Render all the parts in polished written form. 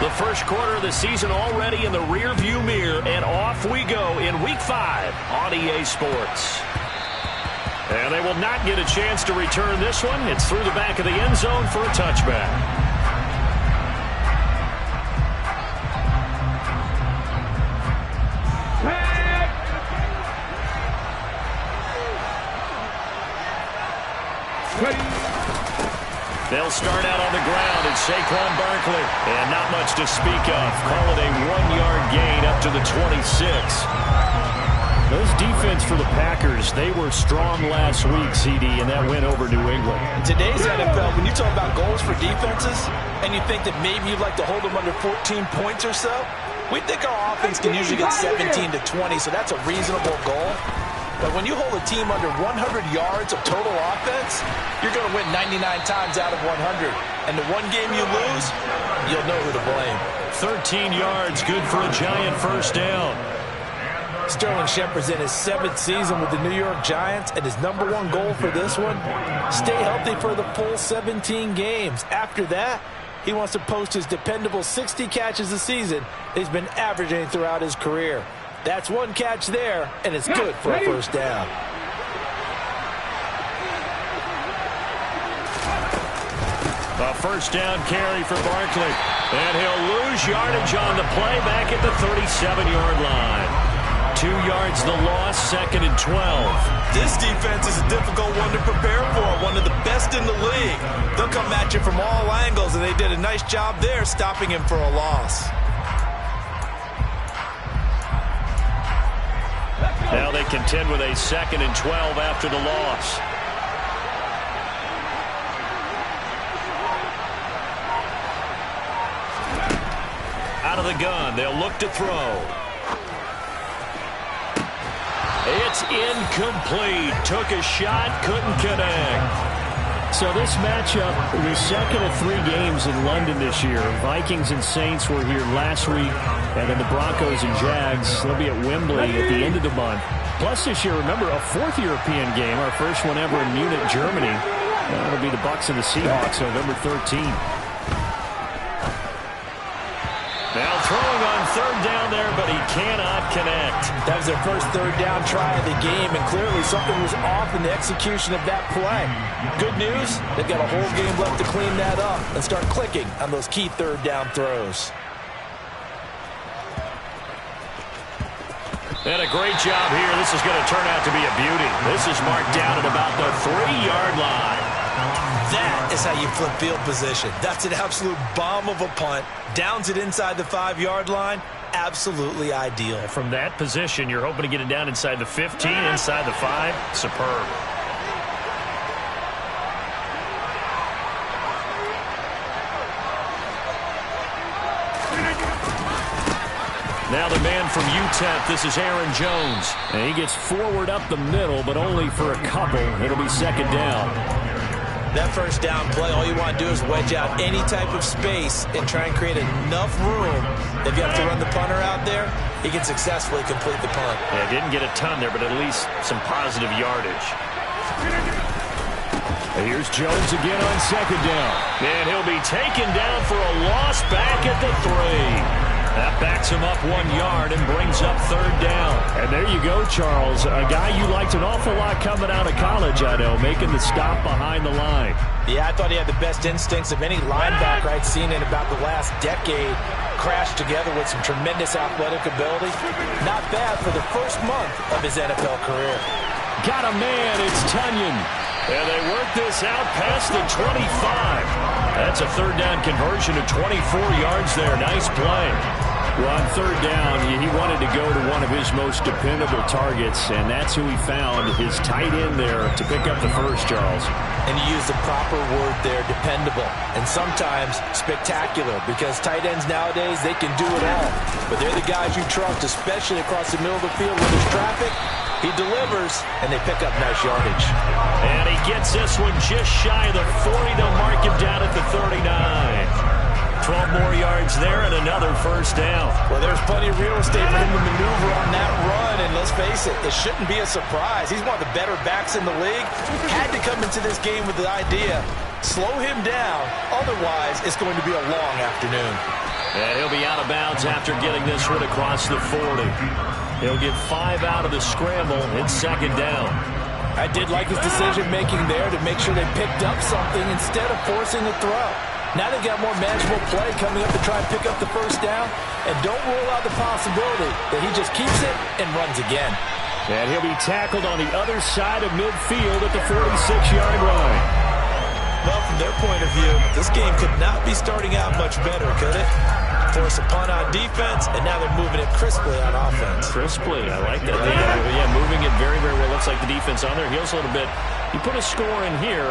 The first quarter of the season already in the rearview mirror, and off we go in Week 5 on EA Sports. And they will not get a chance to return this one. It's through the back of the end zone for a touchback. They'll start out on the ground. It's Saquon Barkley. And not much to speak of. Call it a 1-yard gain up to the 26. Those defense for the Packers, they were strong last week, CD, and that went over New England. In today's NFL, when you talk about goals for defenses, and you think that maybe you'd like to hold them under 14 points or so, we think our offense can usually get 17 to 20, so that's a reasonable goal. But when you hold a team under 100 yards of total offense, you're going to win 99 times out of 100. And the one game you lose, you'll know who to blame. 13 yards, good for a Giant first down. Sterling Shepard's in his 7th season with the New York Giants, and his #1 goal for this one, stay healthy for the full 17 games. After that, he wants to post his dependable 60 catches a season he's been averaging throughout his career. That's one catch there, and it's good for a first down. A first down carry for Barkley. And he'll lose yardage on the play back at the 37-yard line. 2 yards the loss, 2nd and 12. This defense is a difficult one to prepare for, one of the best in the league. They'll come at you from all angles, and they did a nice job there stopping him for a loss. Now they contend with a 2nd and 12 after the loss. Out of the gun, they'll look to throw. It's incomplete. Took a shot, couldn't connect. So this matchup, the second of 3 games in London this year. Vikings and Saints were here last week, and then the Broncos and Jags, they'll be at Wembley at the end of the month. Plus this year, remember, a 4th European game, our first one ever in Munich, Germany. That'll be the Bucs and the Seahawks, November 13th. Now throwing on 3rd down there, but he cannot connect. That was their first 3rd down try of the game, and clearly something was off in the execution of that play. Good news, they've got a whole game left to clean that up and start clicking on those key 3rd down throws. And a great job here. This is going to turn out to be a beauty. This is marked down at about the 3-yard line. That is how you flip field position. That's an absolute bomb of a punt. Downs it inside the 5-yard line. Absolutely ideal. From that position, you're hoping to get it down inside the 15, inside the 5. Superb. Now the man from UTEP, this is Aaron Jones. And he gets forward up the middle, but only for a couple. It'll be 2nd down. That first down play, all you want to do is wedge out any type of space and try and create enough room. If you have to run the punter out there, he can successfully complete the punt. Yeah, didn't get a ton there, but at least some positive yardage. And here's Jones again on 2nd down. And he'll be taken down for a loss back at the 3. That backs him up 1 yard and brings up 3rd down. And there you go, Charles. A guy you liked an awful lot coming out of college, I know, making the stop behind the line. Yeah, I thought he had the best instincts of any linebacker I'd seen in about the last decade. Crashed together with some tremendous athletic ability. Not bad for the first month of his NFL career. Got a man, it's Tunyon. And they work this out past the 25. That's a 3rd down conversion of 24 yards there. Nice play. Well, on 3rd down, he wanted to go to one of his most dependable targets, and that's who he found, his tight end there, to pick up the first, Charles. And you use the proper word there, dependable, and sometimes spectacular, because tight ends nowadays, they can do it all. But they're the guys you trust, especially across the middle of the field when there's traffic. He delivers, and they pick up nice yardage. And he gets this one just shy of the 40. They'll mark him down at the 39. 12 more yards there and another first down. Well, there's plenty of real estate for him to maneuver on that run, and let's face it, it shouldn't be a surprise. He's one of the better backs in the league. Had to come into this game with the idea, slow him down, otherwise it's going to be a long afternoon. And out of bounds after getting this one across the 40. He'll get 5 out of the scramble. It's second down. I did like his decision-making there to make sure they picked up something instead of forcing the throw. Now they've got more manageable play coming up to try and pick up the first down. And don't rule out the possibility that he just keeps it and runs again. And he'll be tackled on the other side of midfield at the 46-yard line. Well, from their point of view, this game could not be starting out much better, could it? Force a punt on defense, and now they're moving it crisply on offense. Crisply, I like that. Moving it very, very well. Looks like the defense on their heels a little bit. You put a score in here,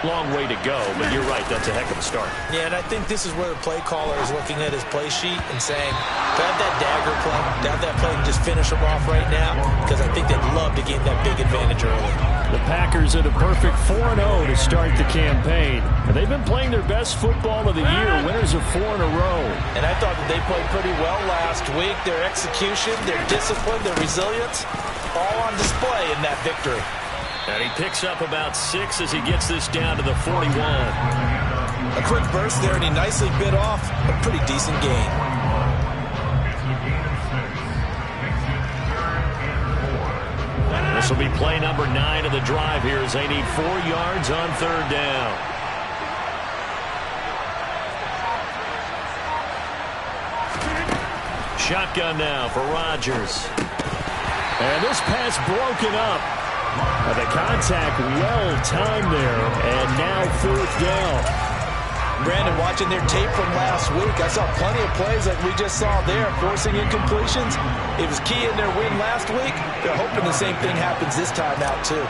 long way to go, but you're right, that's a heck of a start. Yeah, and I think this is where the play caller is looking at his play sheet and saying, grab that dagger play, grab that play and just finish them off right now, because I think they'd love to gain that big advantage early. The Packers at a perfect 4-0 to start the campaign. And they've been playing their best football of the year, winners of 4 in a row. And I thought that they played pretty well last week. Their execution, their discipline, their resilience, all on display in that victory. And he picks up about 6 as he gets this down to the 41. A quick burst there, and he nicely bit off a pretty decent gain. This will be play number 9 of the drive here as they need 4 yards on third down. Shotgun now for Rodgers. And this pass broken up. The contact well-timed there, and now fourth down. Brandon, watching their tape from last week, I saw plenty of plays like we just saw there, forcing incompletions. It was key in their win last week. They're hoping the same thing happens this time out, too.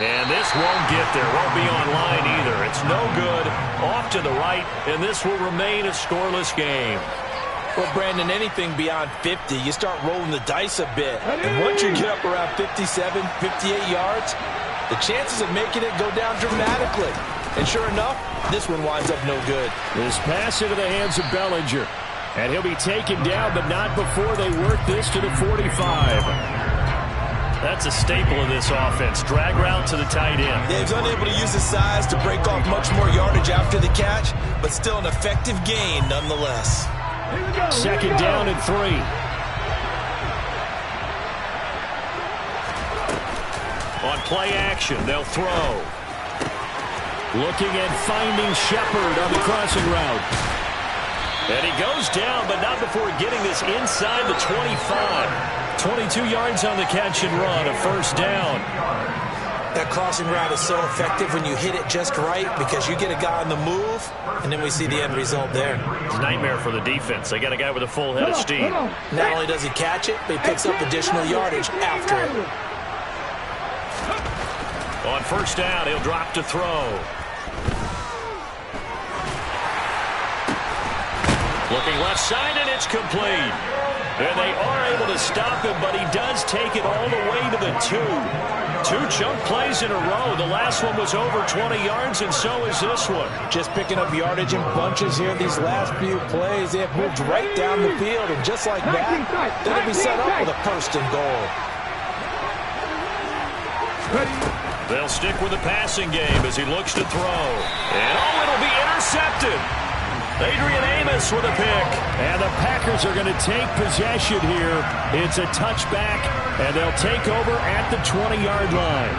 And this won't get there, won't be online either. It's no good, off to the right, and this will remain a scoreless game. Well, Brandon, anything beyond 50, you start rolling the dice a bit. And once you get up around 57, 58 yards, the chances of making it go down dramatically. And sure enough, this one winds up no good. This pass into the hands of Bellinger. And he'll be taken down, but not before they work this to the 45. That's a staple of this offense. Drag route to the tight end. Dave's unable to use his size to break off much more yardage after the catch, but still an effective gain nonetheless. Second down and 3. On play action, they'll throw. Looking and finding Shepard on the crossing route. And he goes down, but not before getting this inside the 25. 22 yards on the catch and run, a first down. That crossing route is so effective when you hit it just right because you get a guy on the move, and then we see the end result there. It's a nightmare for the defense. They got a guy with a full head of steam. Not only does he catch it, but he picks up additional yardage after it. On first down, he'll drop to throw. Looking left side, and it's complete. And they are able to stop him, but he does take it all the way to the 2. 2 chunk plays in a row. The last one was over 20 yards, and so is this one. Just picking up yardage in bunches here these last few plays. They have moved right down the field, and just like that, they'll be set up with a first and goal. They'll stick with the passing game as he looks to throw. And it'll be intercepted. Adrian Amos with a pick. And the Packers are going to take possession here. It's a touchback, and they'll take over at the 20-yard line.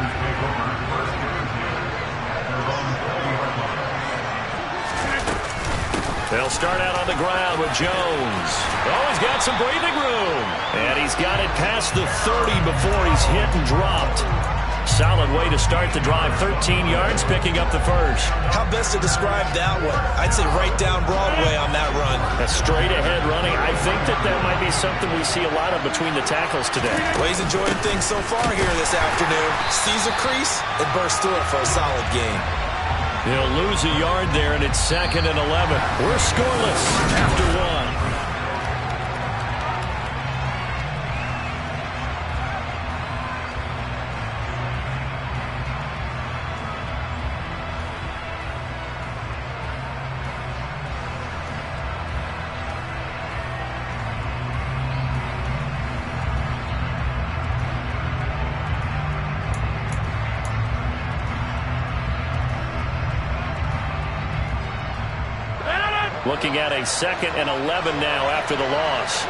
They'll start out on the ground with Jones. Oh, he's got some breathing room. And he's got it past the 30 before he's hit and dropped. Solid way to start the drive. 13 yards, picking up the first. How best to describe that one? I'd say right down Broadway on that run. A straight-ahead running. I think that might be something we see a lot of between the tackles today. Well, he's enjoying things so far here this afternoon. Sees a crease and bursts through it for a solid gain. He'll lose a yard there, and it's 2nd and 11. We're scoreless after 1. Looking at a 2nd and 11 now after the loss.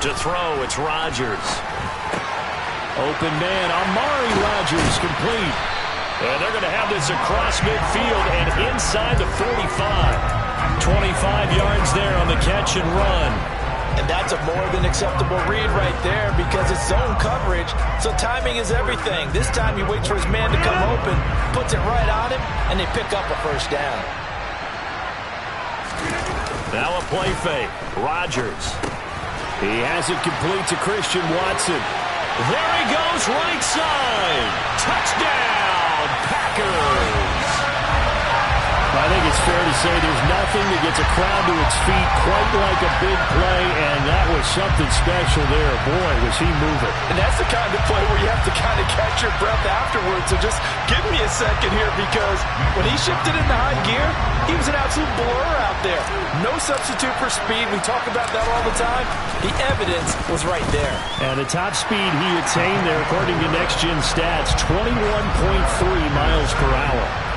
To throw, it's Rodgers. Open man, Amari Rodgers, complete. And they're going to have this across midfield and inside the 45. 25 yards there on the catch and run. And that's a more than acceptable read right there because it's zone coverage, so timing is everything. This time he waits for his man to come open, puts it right on him, and they pick up a first down. Now a play fake. Rodgers. He has it complete to Christian Watson. There he goes, right side. Touchdown, Packers. I think it's fair to say there's nothing that gets a crowd to its feet quite like a big play, and that was something special there. Boy, was he moving. And that's the kind of play where you have to kind of catch your breath afterwards. So just give me a second here because when he shifted into high gear, he was an absolute blur out there. No substitute for speed. We talk about that all the time. The evidence was right there. And the top speed he attained there, according to Next Gen Stats, 21.3 miles per hour.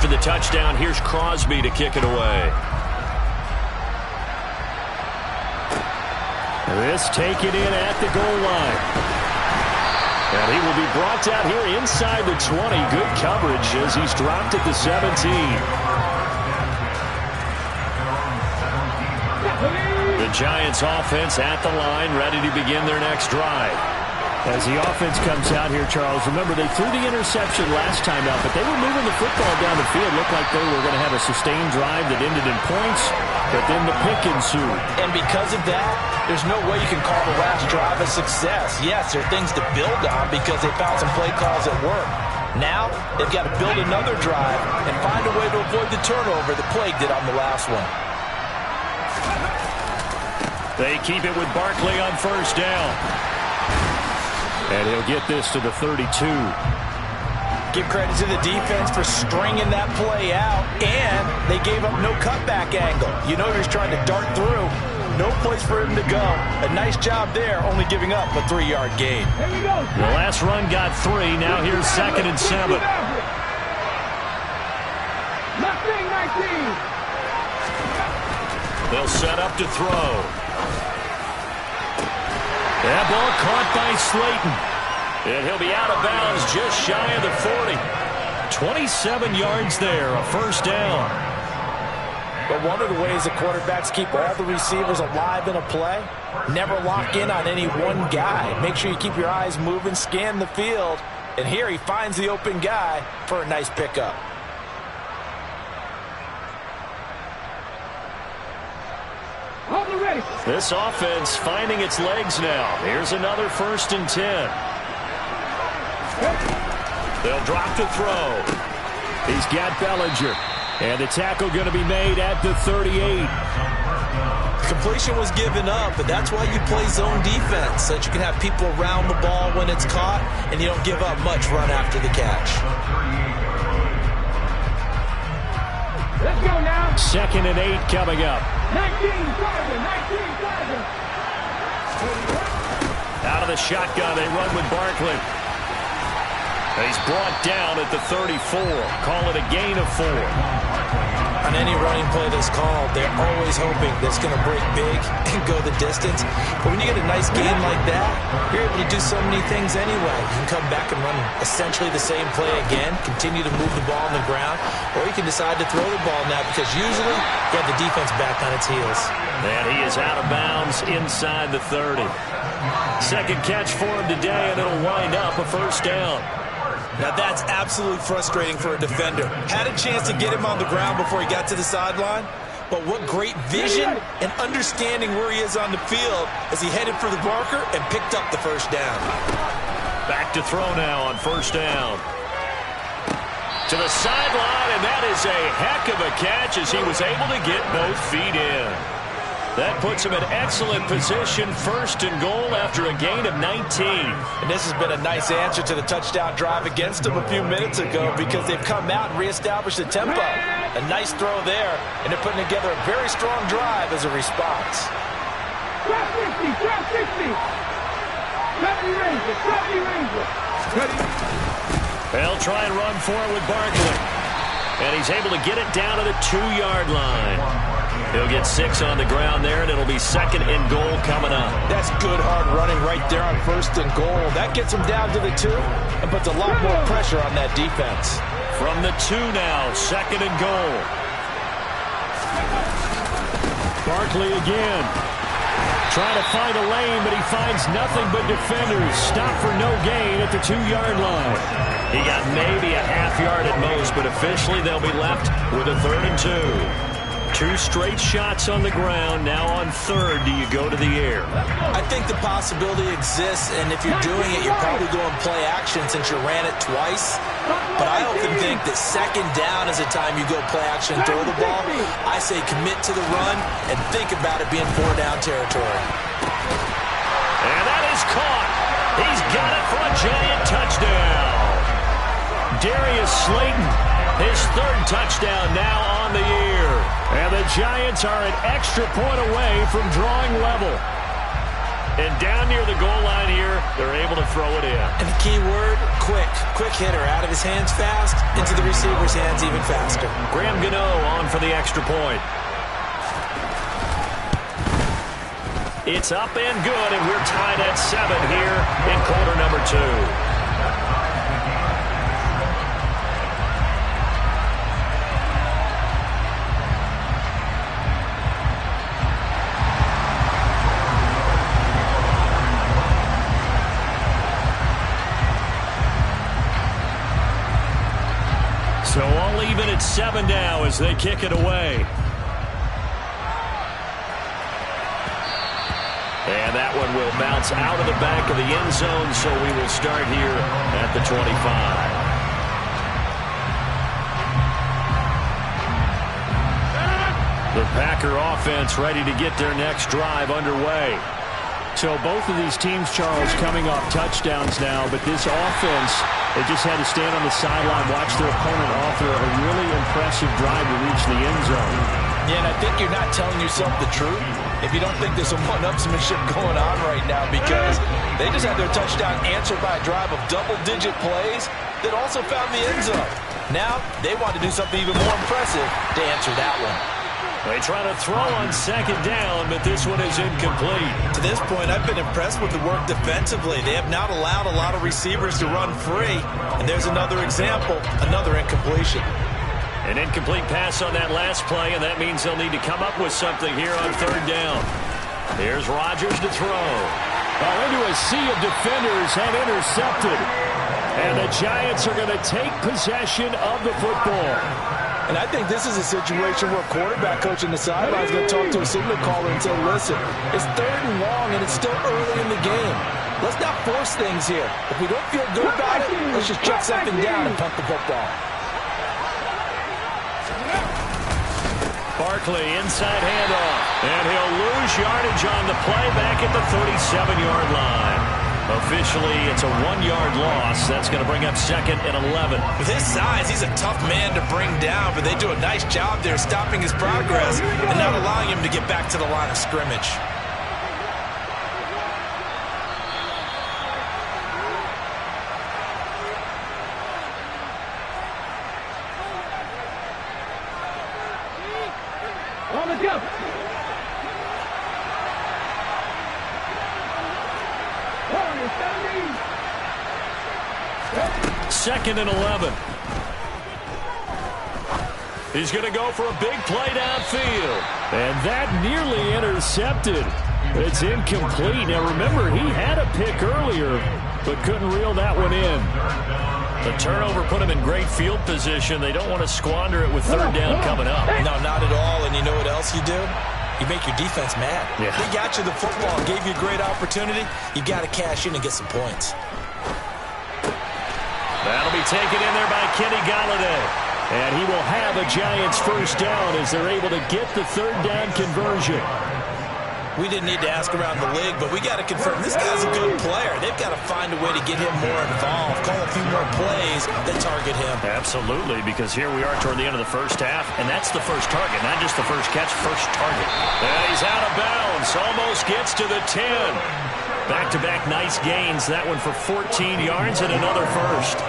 The touchdown, here's Crosby to kick it away. This taken in at the goal line. And he will be brought down here inside the 20. Good coverage as he's dropped at the 17. The Giants offense at the line, ready to begin their next drive. As the offense comes out here, Charles, remember they threw the interception last time out, but they were moving the football down the field. Looked like they were going to have a sustained drive that ended in points, but then the pick ensued. And because of that, there's no way you can call the last drive a success. Yes, there are things to build on because they found some play calls that work. Now, they've got to build another drive and find a way to avoid the turnover that plagued it on the last one. They keep it with Barkley on first down. And he'll get this to the 32. Give credit to the defense for stringing that play out, and they gave up no cutback angle. You know he was trying to dart through. No place for him to go. A nice job there, only giving up a 3-yard gain. The last run got 3. Now here's 2nd and 7. They'll set up to throw. That ball caught by Slayton. And he'll be out of bounds just shy of the 40. 27 yards there, a first down. But one of the ways the quarterbacks keep all the receivers alive in a play, never lock in on any one guy. Make sure you keep your eyes moving, scan the field. And here he finds the open guy for a nice pickup. This offense finding its legs now. Here's another 1st and 10. They'll drop to throw. He's got Bellinger. And the tackle going to be made at the 38. Completion was given up, but that's why you play zone defense, so that you can have people around the ball when it's caught, and you don't give up much run after the catch. Let's go now. 2nd and 8 coming up. 19 Out of the shotgun, they run with Barkley. He's brought down at the 34. Call it a gain of 4. On any running play that's called, they're always hoping that it's going to break big and go the distance. But when you get a nice gain like that, you're able to do so many things anyway. You can come back and run essentially the same play again, continue to move the ball on the ground, or you can decide to throw the ball now because usually you have the defense back on its heels. And he is out of bounds inside the 30. Second catch for him today, and it'll wind up a first down. Now that's absolutely frustrating for a defender. Had a chance to get him on the ground before he got to the sideline, but what great vision and understanding where he is on the field as he headed for the marker and picked up the first down. Back to throw now on first down. To the sideline, and that is a heck of a catch as he was able to get both feet in. That puts him in excellent position, 1st and goal after a gain of 19. And this has been a nice answer to the touchdown drive against them a few minutes ago because they've come out and reestablished the tempo. A nice throw there, and they're putting together a very strong drive as a response. Drop 60, drop 60. 70 Ranger, 70 Ranger. Ready? They'll try and run for it with Barkley. And he's able to get it down to the 2-yard line. He'll get 6 on the ground there, and it'll be 2nd and goal coming up. That's good hard running right there on 1st and goal. That gets him down to the 2 and puts a lot more pressure on that defense. From the 2 now, 2nd and goal. Barkley again. Trying to find a lane, but he finds nothing but defenders. Stop for no gain at the 2-yard line. He got maybe a half yard at most, but officially they'll be left with a 3rd and 2. 2 straight shots on the ground. Now on 3rd, do you go to the air? I think the possibility exists, and if you're doing it, you're probably going play action since you ran it twice. But I often think that 2nd down is the time you go play action and throw the ball. I say commit to the run and think about it being 4-down territory. And that is caught. He's got it for a Giant touchdown. Darius Slayton, his 3rd touchdown now on the year. And the Giants are an extra point away from drawing level. And down near the goal line here, they're able to throw it in. And the key word, quick. Quick hitter, out of his hands fast, into the receiver's hands even faster. Graham Gano on for the extra point. It's up and good, and we're tied at 7 here in quarter number 2. So all even at 7 now as they kick it away. And that one will bounce out of the back of the end zone, so we will start here at the 25. The Packer offense ready to get their next drive underway. So both of these teams, Charles, coming off touchdowns now, but this offense, they just had to stand on the sideline, watch their opponent offer a really impressive drive to reach the end zone. Yeah, and I think you're not telling yourself the truth if you don't think there's some one-upsmanship going on right now, because they just had their touchdown answered by a drive of double-digit plays that also found the end zone. Now, they want to do something even more impressive to answer that one. They try to throw on 2nd down, but this one is incomplete. To this point, I've been impressed with the work defensively. They have not allowed a lot of receivers to run free. And there's another example, another incompletion. An incomplete pass on that last play, and that means they'll need to come up with something here on 3rd down. Here's Rodgers to throw. Into a sea of defenders and intercepted. And the Giants are going to take possession of the football. And I think this is a situation where a quarterback coach in the sideline is going to talk to a signal caller and say, listen, it's 3rd and long and it's still early in the game. Let's not force things here. If we don't feel good about it, let's just check something down and punt the football. Barkley, inside handoff. And he'll lose yardage on the play back at the 37-yard line. Officially, it's a 1-yard loss. That's going to bring up 2nd and 11. With his size, he's a tough man to bring down, but they do a nice job there stopping his progress and not allowing him to get back to the line of scrimmage. On the jump. 2nd and 11. He's going to go for a big play downfield. And that nearly intercepted. It's incomplete. Now remember, he had a pick earlier, but couldn't reel that one in. The turnover put him in great field position. They don't want to squander it with 3rd down coming up. No, not at all. And you know what else you do? You make your defense mad. Yeah. They got you the football, gave you a great opportunity. You got to cash in and get some points. That'll be taken in there by Kenny Golladay. And he will have a Giants 1st down as they're able to get the 3rd down conversion. We didn't need to ask around the league, but we got to confirm this guy's a good player. They've got to find a way to get him more involved, call a few more plays that target him. Absolutely, because here we are toward the end of the first half, and that's the first target, not just the first catch, first target. And he's out of bounds, almost gets to the 10. Back-to-back nice gains, that one for 14 yards and another first.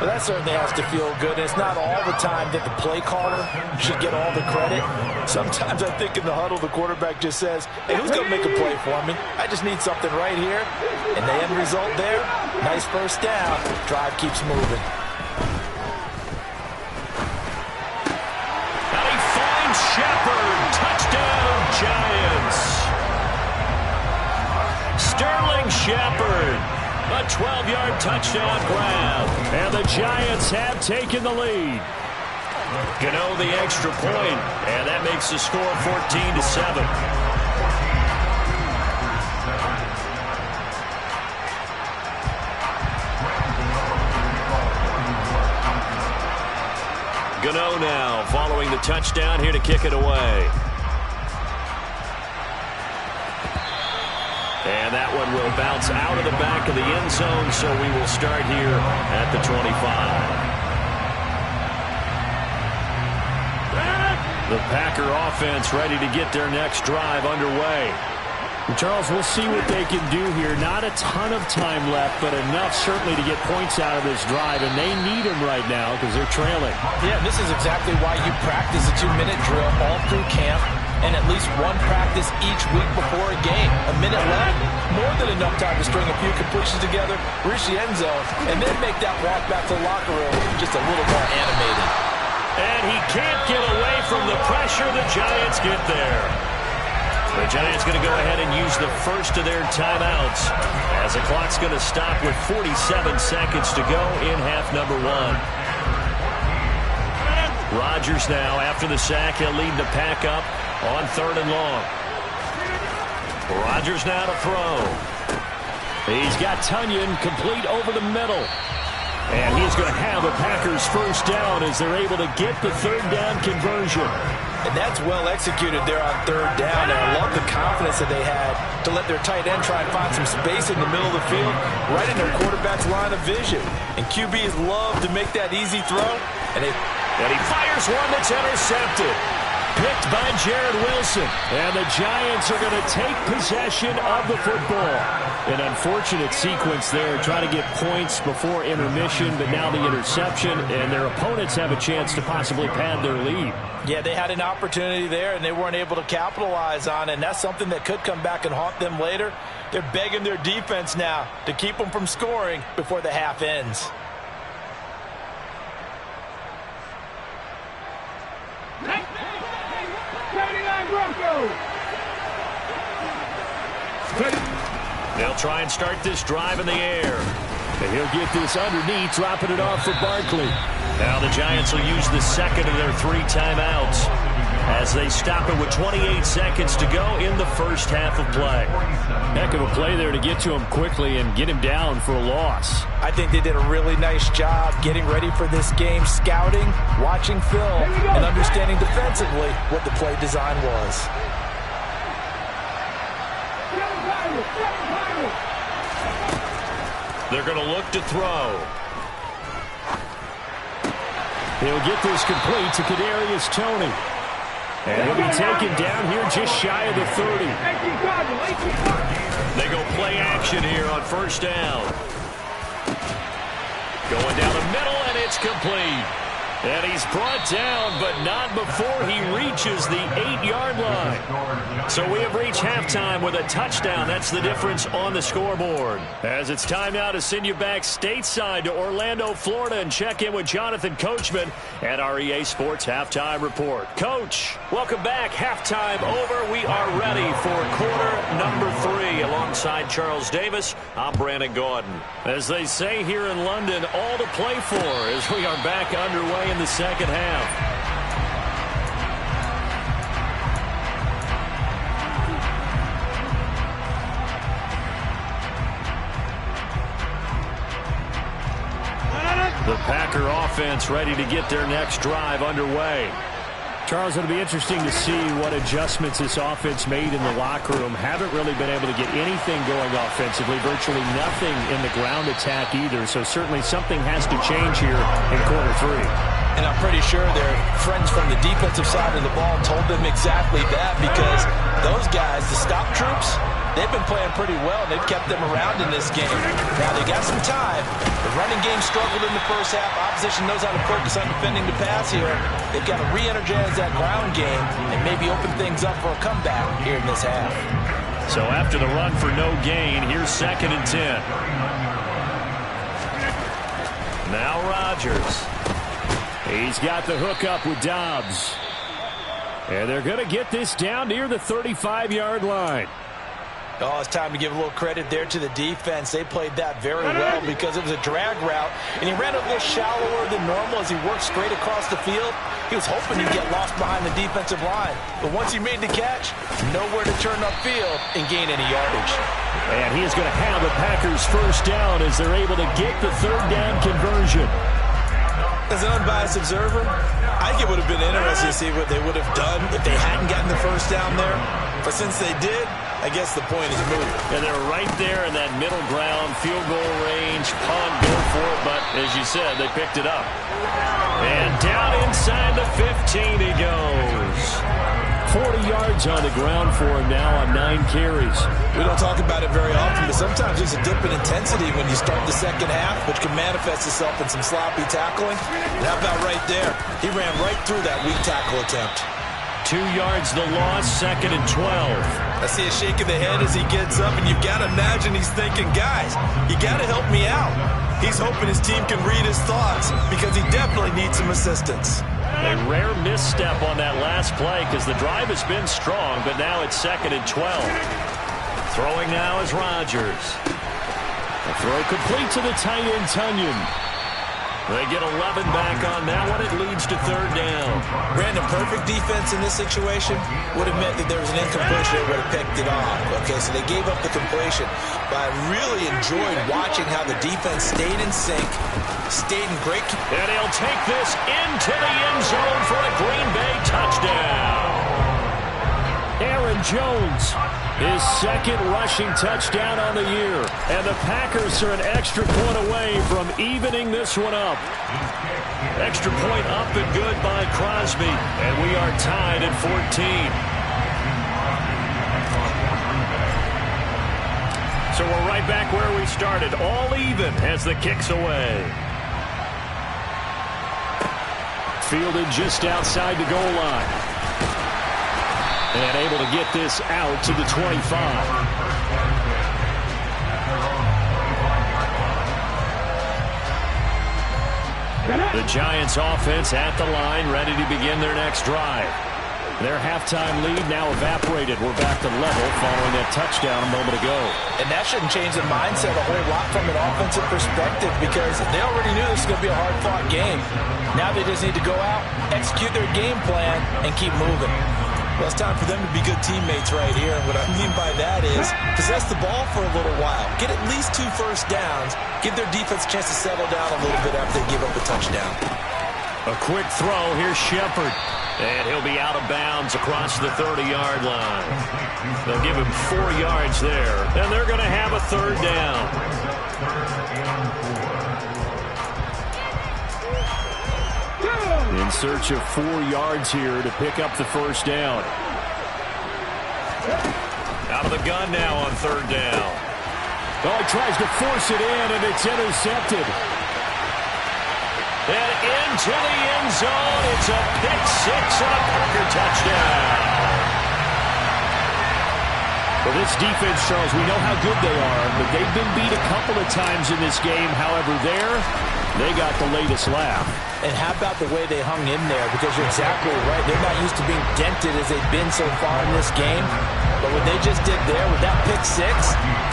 Well, that certainly has to feel good. And it's not all the time that the play caller should get all the credit. Sometimes I think in the huddle, the quarterback just says, hey, who's going to make a play for me? I just need something right here. And the end result there, nice first down. Drive keeps moving. And he finds Shepard. Touchdown, Giants. Sterling Shepard. A 12-yard touchdown grab. And the Giants have taken the lead. Gano the extra point, and that makes the score 14-7. Gano now following the touchdown here to kick it away. And that one will bounce out of the back of the end zone, so we will start here at the 25. The Packer offense ready to get their next drive underway. Charles, we'll see what they can do here. Not a ton of time left, but enough certainly to get points out of this drive, and they need them right now because they're trailing. Yeah, this is exactly why you practice a 2-minute drill all through camp and at least one practice each week before a game. A minute left, more than enough time to string a few completions together, reach the end zone, and then make that walk back to the locker room just a little more animated. And he can't get away from the pressure. The Giants get there. The Giants going to go ahead and use the first of their timeouts as the clock's going to stop with 47 seconds to go in half number 1. Rodgers now, after the sack, he'll lead the pack up on 3rd and long. Rodgers now to throw. He's got Tunyon complete over the middle. And he's going to have the Packers first down as they're able to get the 3rd down conversion. And that's well executed there on 3rd down. And I love the confidence that they had to let their tight end try and find some space in the middle of the field, right in their quarterback's line of vision. And QBs love to make that easy throw. And he fires one that's intercepted. Picked by Jared Wilson. And the Giants are going to take possession of the football. An unfortunate sequence there, trying to get points before intermission, but now the interception, and their opponents have a chance to possibly pad their lead. Yeah, they had an opportunity there, and they weren't able to capitalize on it, and that's something that could come back and haunt them later. They're begging their defense now to keep them from scoring before the half ends. They'll try and start this drive in the air. And he'll get this underneath, dropping it off for Barkley. Now the Giants will use the second of their 3 timeouts as they stop it with 28 seconds to go in the first half of play. Heck of a play there to get to him quickly and get him down for a loss. I think they did a really nice job getting ready for this game, scouting, watching film, and understanding defensively what the play design was. They're going to look to throw. He'll get this complete to Kadarius Toney. And he'll be taken down here just shy of the 30. They go play action here on first down. Going down the middle, and it's complete. And he's brought down, but not before he reaches the 8-yard line. So we have reached halftime with a touchdown. That's the difference on the scoreboard. As it's time now to send you back stateside to Orlando, Florida, and check in with Jonathan Coachman at our EA Sports Halftime Report. Coach, welcome back. Halftime over. We are ready for quarter number 3. Alongside Charles Davis, I'm Brandon Gaudin. As they say here in London, all to play for as we are back underway in the second half. The Packer offense ready to get their next drive underway. Charles, it'll be interesting to see what adjustments this offense made in the locker room. Haven't really been able to get anything going offensively, virtually nothing in the ground attack either. So certainly something has to change here in quarter 3. And I'm pretty sure their friends from the defensive side of the ball told them exactly that, because those guys, the stop troops, they've been playing pretty well. They've kept them around in this game. Now, they got some time. The running game struggled in the first half. Opposition knows how to focus on defending the pass here. They've got to re-energize that ground game and maybe open things up for a comeback here in this half. So after the run for no gain, here's 2nd and 10. Now Rodgers. He's got the hook up with Dobbs. And they're going to get this down near the 35-yard line. Oh, it's time to give a little credit there to the defense. They played that very well because it was a drag route, and he ran a little shallower than normal as he worked straight across the field. He was hoping he'd get lost behind the defensive line. But once he made the catch, nowhere to turn upfield and gain any yardage. And he is going to have the Packers first down as they're able to get the 3rd down conversion. As an unbiased observer, I think it would have been interesting to see what they would have done if they hadn't gotten the first down there. But since they did, I guess the point is moot. And they're right there in that middle ground, field goal range, punt, go for it. But as you said, they picked it up. And down inside the 15 he goes. 40 yards on the ground for him now on 9 carries. We don't talk about it very often, but sometimes there's a dip in intensity when you start the second half, which can manifest itself in some sloppy tackling. And how about right there? He ran right through that weak tackle attempt. 2 yards the loss, 2nd and 12. I see a shake of the head as he gets up, and you've got to imagine he's thinking, guys, you got to help me out. He's hoping his team can read his thoughts because he definitely needs some assistance. A rare misstep on that last play because the drive has been strong, but now it's 2nd and 12. Throwing now is Rodgers. The throw complete to the tight end, Tunyon. They get 11 back on that one. It leads to 3rd down. Brandon, perfect defense in this situation would have meant that there was an incompletion. They would have picked it off. Okay, so they gave up the completion. But I really enjoyed watching how the defense stayed in sync, stayed in great... And he'll take this into the end zone for a Green Bay touchdown. Aaron Jones, his 2nd rushing touchdown on the year. And the Packers are an extra point away from evening this one up. Extra point up and good by Crosby. And we are tied at 14. So we're right back where we started. All even as the kick's away. Fielded just outside the goal line. And able to get this out to the 25. The Giants offense at the line, ready to begin their next drive. Their halftime lead now evaporated. We're back to level following that touchdown a moment ago. And that shouldn't change the mindset a whole lot from an offensive perspective because they already knew this was going to be a hard-fought game. Now they just need to go out, execute their game plan, and keep moving. Well, it's time for them to be good teammates right here. And what I mean by that is possess the ball for a little while. Get at least 2 first downs. Give their defense a chance to settle down a little bit after they give up a touchdown. A quick throw. Here's Shepard. And he'll be out of bounds across the 30-yard line. They'll give him 4 yards there. And they're going to have a 3rd down. In search of 4 yards here to pick up the first down. Out of the gun now on 3rd down. Oh, he tries to force it in, and it's intercepted. And into the end zone. It's a pick-6 and a Packer touchdown. For this defense, Charles, we know how good they are, but they've been beat a couple of times in this game. However, they got the latest laugh. And how about the way they hung in there? Because you're exactly right. They're not used to being dented as they've been so far in this game. But what they just did there with that pick-6,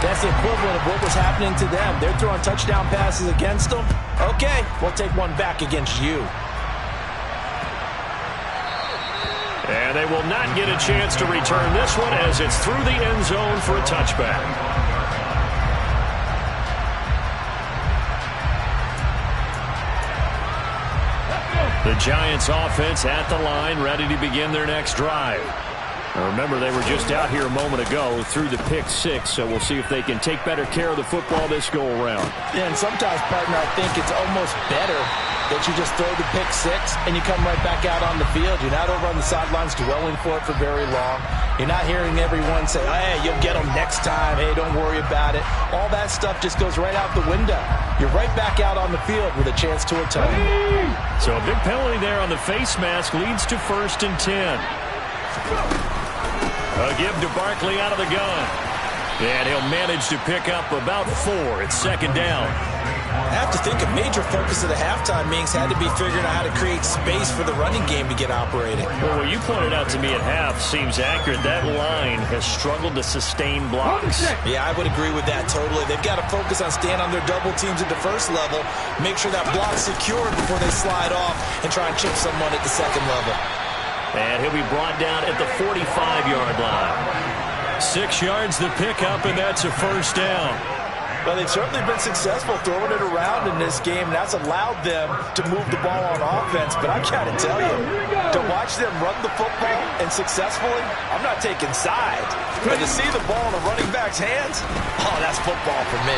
that's the equivalent of what was happening to them. They're throwing touchdown passes against them. Okay, we'll take one back against you. And they will not get a chance to return this one as it's through the end zone for a touchback. The Giants offense at the line, ready to begin their next drive. Now remember, they were just out here a moment ago through the pick 6, so we'll see if they can take better care of the football this go-around. Yeah, and sometimes, partner, I think it's almost better that you just throw the pick 6 and you come right back out on the field. You're not over on the sidelines dwelling for it for very long. You're not hearing everyone say, hey, you'll get them next time. Hey, don't worry about it. All that stuff just goes right out the window. You're right back out on the field with a chance to atone. So a big penalty there on the face mask leads to 1st and 10. A give to Barkley out of the gun. And he'll manage to pick up about 4. It's 2nd down. I have to think a major focus of the halftime meetings had to be figuring out how to create space for the running game to get operating. Well, what you pointed out to me at half seems accurate. That line has struggled to sustain blocks. Yeah, I would agree with that totally. They've got to focus on staying on their double teams at the first level, make sure that block's secured before they slide off and try and chip someone at the second level. And he'll be brought down at the 45-yard line. 6 yards the pickup, and that's a 1st down. Well, they've certainly been successful throwing it around in this game, and that's allowed them to move the ball on offense. But I got to tell you, to watch them run the football and successfully, I'm not taking sides. But to see the ball in a running back's hands, oh, that's football for me.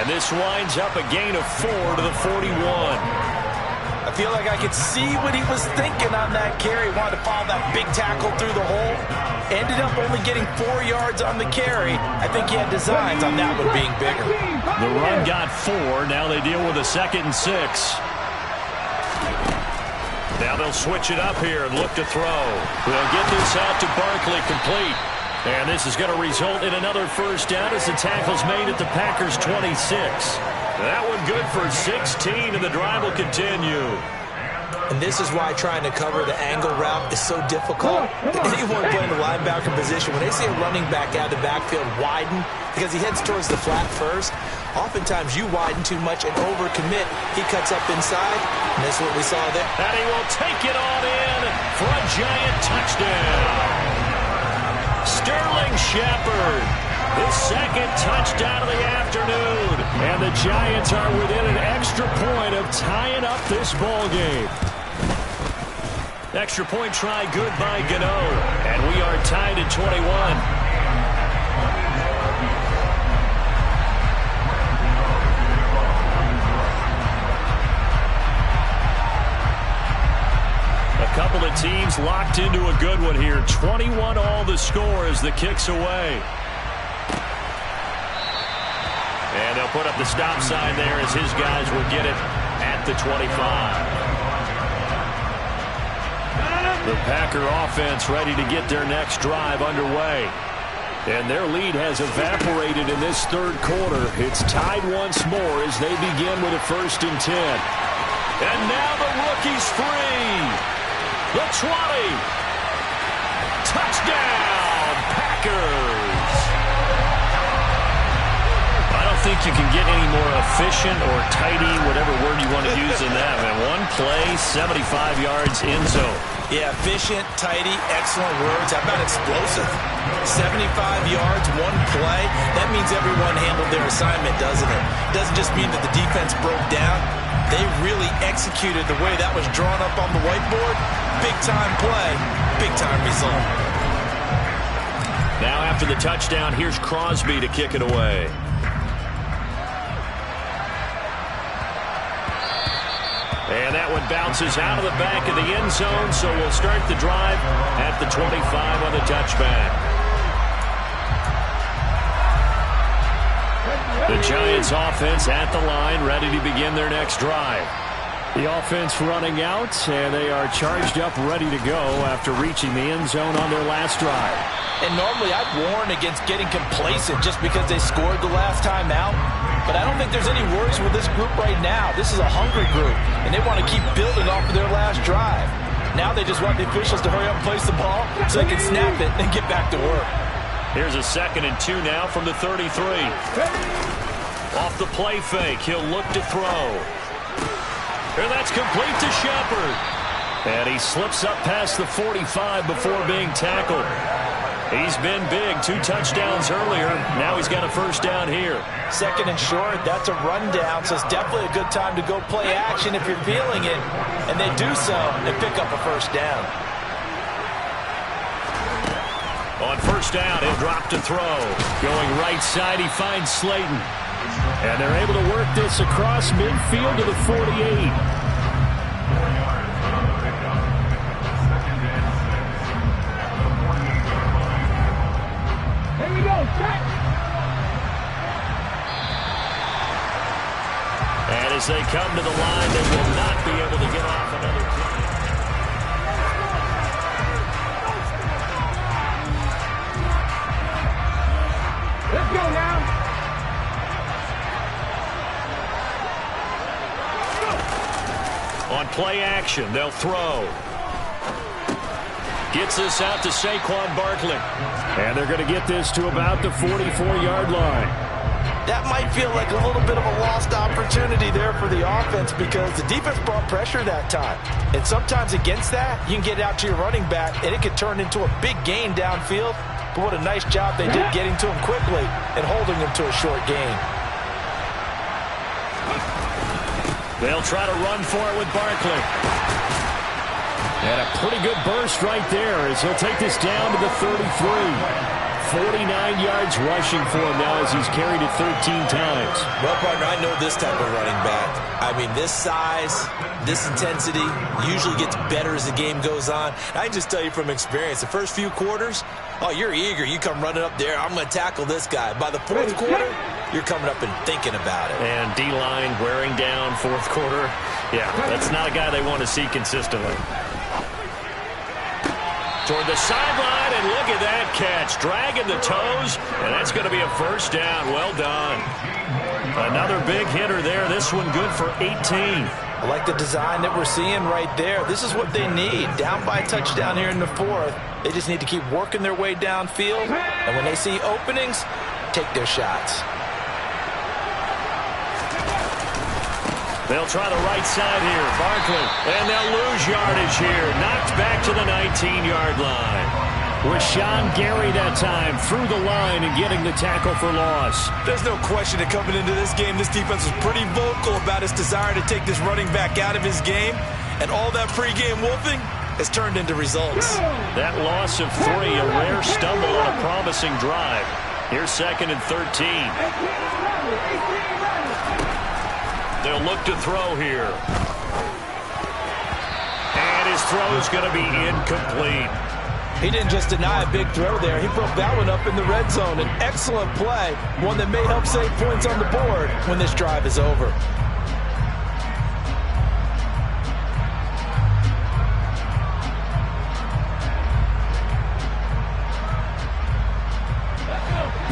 And this winds up a gain of 4 to the 41. I feel like I could see what he was thinking on that carry. He wanted to follow that big tackle through the hole. Ended up only getting 4 yards on the carry. I think he had designs on that one being bigger. The run got 4. Now they deal with a 2nd and 6. Now they'll switch it up here and look to throw. They'll get this out to Barkley, complete. And this is going to result in another 1st down as the tackle's made at the Packers' 26. That one good for 16, and the drive will continue. And this is why trying to cover the angle route is so difficult. Anyone playing the linebacker position, when they see a running back out of the backfield widen because he heads towards the flat first, oftentimes you widen too much and overcommit. He cuts up inside, and that's what we saw there. And he will take it on in for a Giant touchdown. Sterling Shepard, his 2nd touchdown of the afternoon. And the Giants are within an extra point of tying up this ball game. Extra point try good by Gano. And we are tied at 21. A couple of teams locked into a good one here. 21 all the score as the kick's away. And they'll put up the stop sign there as his guys will get it at the 25. The Packer offense ready to get their next drive underway. And their lead has evaporated in this 3rd quarter. It's tied once more as they begin with a 1st and 10. And now the rookie's free. The 20. Touchdown, Packers. I don't think you can get any more efficient or tidy, whatever word you want to use in that. Man, one play, 75 yards, end zone. Yeah, efficient, tidy, excellent words. How about explosive? 75 yards, one play. That means everyone handled their assignment, doesn't it? It doesn't just mean that the defense broke down. They really executed the way that was drawn up on the whiteboard. Big-time play, big-time result. Now after the touchdown, here's Crosby to kick it away. And that one bounces out of the back of the end zone, so we'll start the drive at the 25 on the touchback. The Giants offense at the line, ready to begin their next drive. The offense running out, and they are charged up, ready to go after reaching the end zone on their last drive. And normally I'd warn against getting complacent just because they scored the last time out. But I don't think there's any worries with this group right now. This is a hungry group, and they want to keep building off of their last drive. Now they just want the officials to hurry up and place the ball so they can snap it and get back to work. Here's a 2nd and 2 now from the 33. Off the play fake, he'll look to throw. And that's complete to Shepard. And he slips up past the 45 before being tackled. He's been big. 2 touchdowns earlier. Now he's got a first down here. Second and short, that's a rundown, so it's definitely a good time to go play action if you're feeling it. And they do so and pick up a first down. On first down, he'll drop to throw. Going right side, he finds Slayton. And they're able to work this across midfield to the 48. And as they come to the line, they will not be able to get off another kick. Let's go now. On play action, they'll throw. Gets this out to Saquon Barkley. And they're going to get this to about the 44-yard line. That might feel like a little bit of a lost opportunity there for the offense because the defense brought pressure that time. And sometimes against that, you can get out to your running back, and it could turn into a big gain downfield. But what a nice job they did getting to him quickly and holding him to a short gain. They'll try to run for it with Barkley. And a pretty good burst right there as he'll take this down to the 33. 49 yards rushing for him now as he's carried it 13 times. Well, partner, I know this type of running back. I mean, this size, this intensity usually gets better as the game goes on. I can just tell you from experience, the first few quarters, oh, you're eager. You come running up there, I'm going to tackle this guy. By the fourth quarter, you're coming up and thinking about it. And D-line wearing down fourth quarter. Yeah, that's not a guy they want to see consistently. Toward the sideline, and look at that catch. Dragging the toes, and that's going to be a first down. Well done. Another big hitter there. This one good for 18. I like the design that we're seeing right there. This is what they need. Down by a touchdown here in the fourth. They just need to keep working their way downfield. And when they see openings, take their shots. They'll try the right side here. Barkley. And they'll lose yardage here. Knocked back to the 19-yard line. Rashawn Gary that time through the line and getting the tackle for loss. There's no question that coming into this game, this defense was pretty vocal about its desire to take this running back out of his game. And all that pregame wolfing has turned into results. That loss of 3, a rare stumble on a promising drive. Here's 2nd and 13. They'll look to throw here. And his throw is going to be incomplete. He didn't just deny a big throw there. He broke that one up in the red zone. An excellent play, one that may help save points on the board when this drive is over.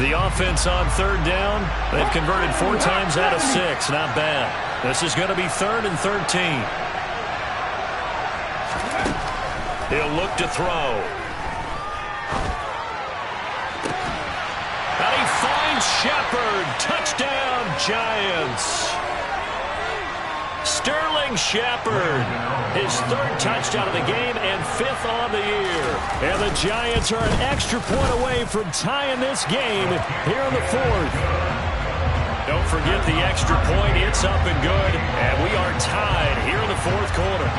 The offense on 3rd down. They've converted 4 times out of 6. Not bad. This is going to be 3rd and 13. He'll look to throw. And he finds Shepard. Touchdown, Giants. Sterling Shepard, his 3rd touchdown of the game and 5th on the year. And the Giants are an extra point away from tying this game here in the 4th. Don't forget the extra point. It's up and good. And we are tied here in the 4th quarter.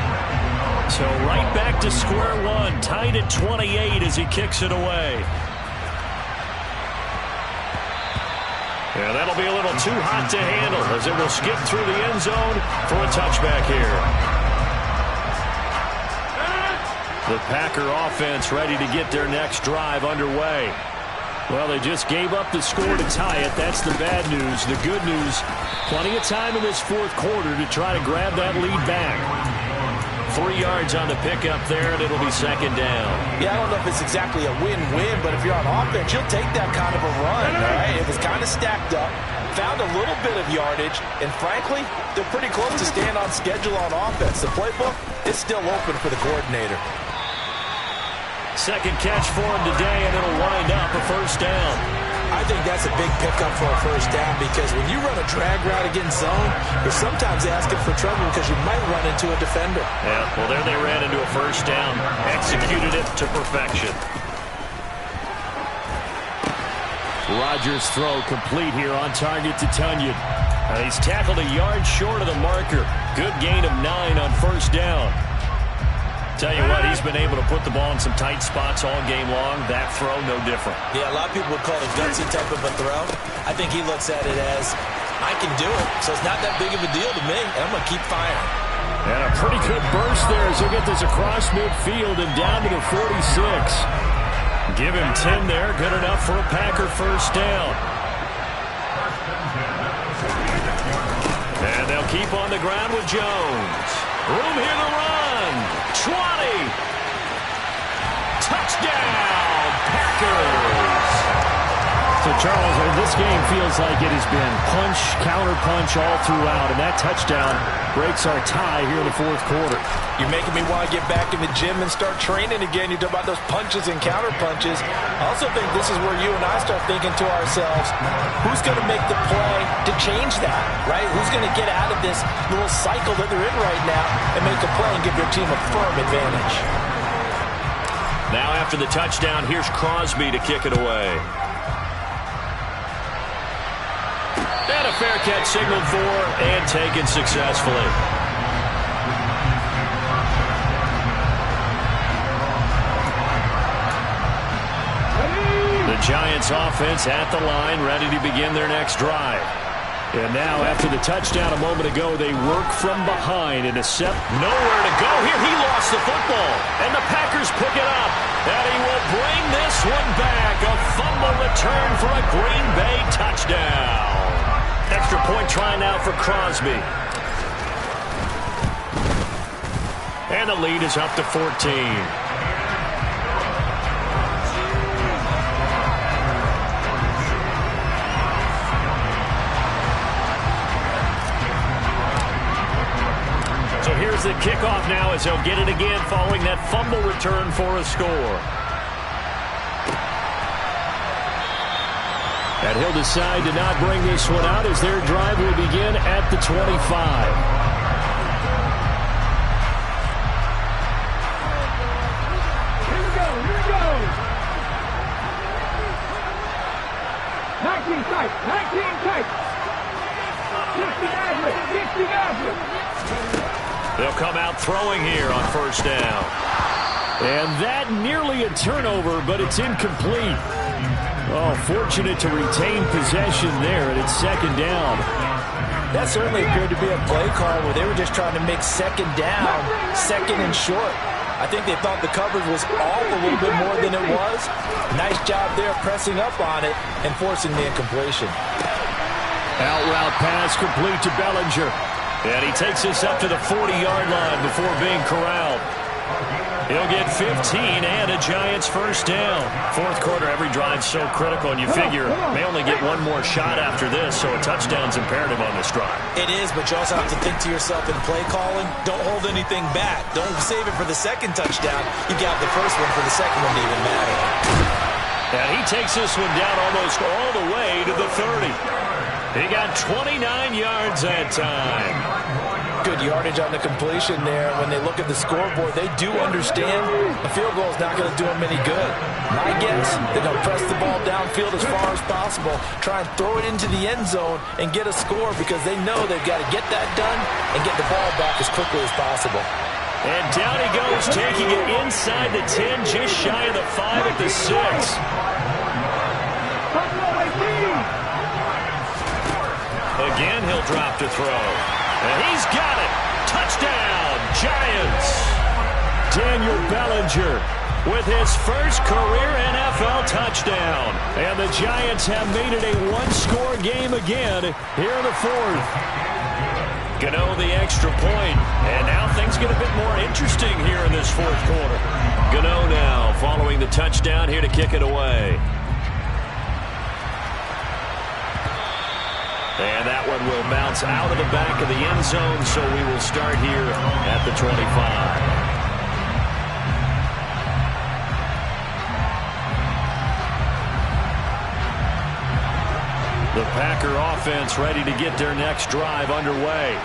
So right back to square one. Tied at 28 as he kicks it away. Yeah, that'll be a little too hot to handle as it will skip through the end zone for a touchback here. The Packer offense ready to get their next drive underway. Well, they just gave up the score to tie it. That's the bad news. The good news, plenty of time in this 4th quarter to try to grab that lead back. 3 yards on the pickup there, and it'll be 2nd down. Yeah, I don't know if it's exactly a win-win, but if you're on offense, you'll take that kind of a run, all right? It was kind of stacked up, found a little bit of yardage, and frankly, they're pretty close to staying on schedule on offense. The playbook is still open for the coordinator. 2nd catch for him today, and it'll wind up a first down. I think that's a big pickup for a first down because when you run a drag route against zone, you're sometimes asking for trouble because you might run into a defender. Yeah, well, there they ran into a first down. Executed it to perfection. Rodgers' throw complete here on target to Tonyan. He's tackled a yard short of the marker. Good gain of 9 on first down. Tell you what, he's been able to put the ball in some tight spots all game long. That throw, no different. Yeah, a lot of people would call it a gutsy type of a throw. I think he looks at it as, I can do it, so it's not that big of a deal to me, and I'm going to keep firing. And a pretty good burst there as he'll get this across midfield and down to the 46. Give him 10 there. Good enough for a Packer first down. And they'll keep on the ground with Jones. Room here to run. 20. Touchdown, Packers. So, Charles, this game feels like it has been punch, counter-punch all throughout, and that touchdown breaks our tie here in the fourth quarter. You're making me want to get back in the gym and start training again. You talk about those punches and counter-punches. I also think this is where you and I start thinking to ourselves, who's going to make the play to change that, right? Who's going to get out of this little cycle that they're in right now and make a play and give their team a firm advantage? Now after the touchdown, here's Crosby to kick it away. And a fair catch signaled for and taken successfully. The Giants offense at the line, ready to begin their next drive. And now after the touchdown a moment ago, they work from behind and nowhere to go here. He lost the football, and the Packers pick it up. And he will bring this one back. A fumble return for a Green Bay touchdown. Extra point try now for Crosby. And the lead is up to 14. So here's the kickoff now as they'll get it again following that fumble return for a score. And he'll decide to not bring this one out as their drive will begin at the 25. Here we go, here we go. 19 tight, 19 tight. 60 average. They'll come out throwing here on first down. And that nearly a turnover, but it's incomplete. Oh, fortunate to retain possession there, and it's second down. That certainly appeared to be a play call where they were just trying to make second down, second and short. I think they thought the coverage was off a little bit more than it was. Nice job there pressing up on it and forcing the incompletion. Out route pass complete to Bellinger. And he takes this up to the 40-yard line before being corralled. He'll get 15 and a Giants first down. Fourth quarter, every drive so critical, and you figure may only get one more shot after this, so a touchdown's imperative on this drive. It is, but you also have to think to yourself in play calling, don't hold anything back. Don't save it for the second touchdown. You got the first one for the second one to even matter. And he takes this one down almost all the way to the 30. He got 29 yards that time. Good yardage on the completion there. When they look at the scoreboard, they do understand a field goal is not going to do them any good. My guess, they're going to press the ball downfield as far as possible, try and throw it into the end zone and get a score because they know they've got to get that done and get the ball back as quickly as possible. And down he goes, taking it inside the 10, just shy of the 5 at the 6. Again, he'll drop to throw. And he's got it. Touchdown, Giants. Daniel Bellinger with his first career NFL touchdown. And the Giants have made it a one-score game again here in the fourth. Gano the extra point. And now things get a bit more interesting here in this fourth quarter. Gano now following the touchdown here to kick it away. And that one will bounce out of the back of the end zone, so we will start here at the 25. The Packer offense ready to get their next drive underway.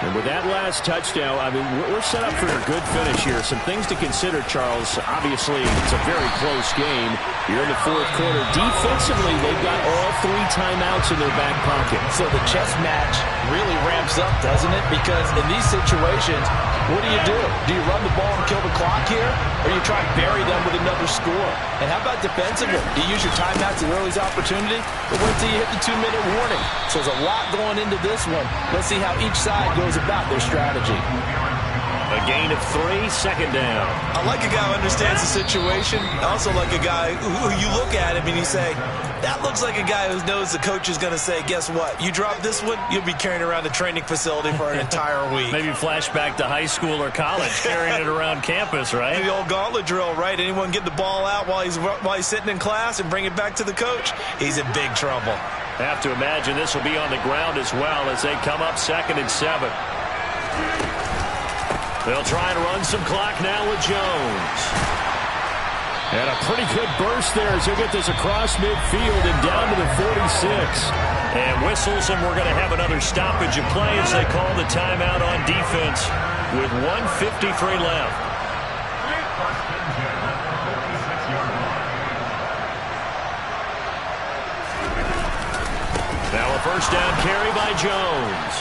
And with that last touchdown, I mean, we're set up for a good finish here. Some things to consider, Charles. Obviously, it's a very close game. You're in the fourth quarter. Defensively, they've got all 3 timeouts in their back pocket. So the chess match really ramps up, doesn't it? Because in these situations, what do? Do you run the ball and kill the clock here? Or you try and bury them with another score? And how about defensively? Do you use your timeouts at early's opportunity? Or wait till you hit the 2-minute warning? So there's a lot going into this one. Let's see how each side goes about their strategy. A gain of 3, second down. I like a guy who understands the situation. I also like a guy who you look at him and you say, that looks like a guy who knows the coach is going to say, guess what? You drop this one, you'll be carrying around the training facility for an entire week. Maybe flashback to high school or college, carrying it around campus, right? The old gauntlet drill, right? Anyone get the ball out while he's sitting in class and bring it back to the coach? He's in big trouble. Have to imagine this will be on the ground as well as they come up 2nd and 7. They'll try and run some clock now with Jones. And a pretty good burst there as he'll get this across midfield and down to the 46. And whistles, and we're going to have another stoppage of play as they call the timeout on defense with 1:53 left. Now a first down carry by Jones.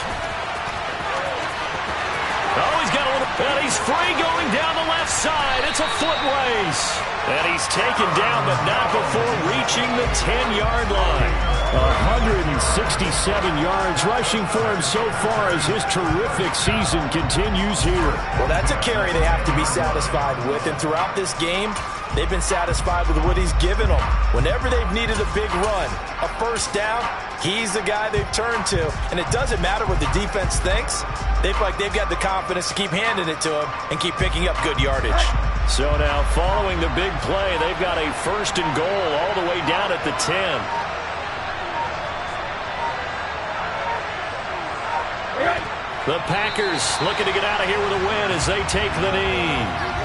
Oh, he's got a little, and he's free going down the left side. It's a foot race. And he's taken down, but not before reaching the 10-yard line. 167 yards rushing for him so far as his terrific season continues here. Well, that's a carry they have to be satisfied with. And throughout this game, they've been satisfied with what he's given them. Whenever they've needed a big run, a first down, he's the guy they've turned to. And it doesn't matter what the defense thinks. They've got the confidence to keep handing it to him and keep picking up good yardage. So now following the big play, they've got a 1st and goal all the way down at the 10. The Packers looking to get out of here with a win as they take the knee.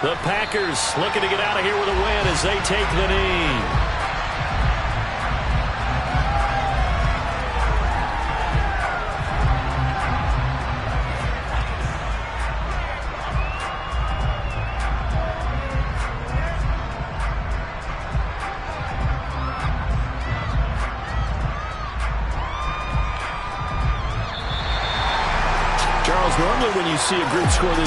The Packers looking to get out of here with a win as they take the knee. Charles, normally when you see a group score this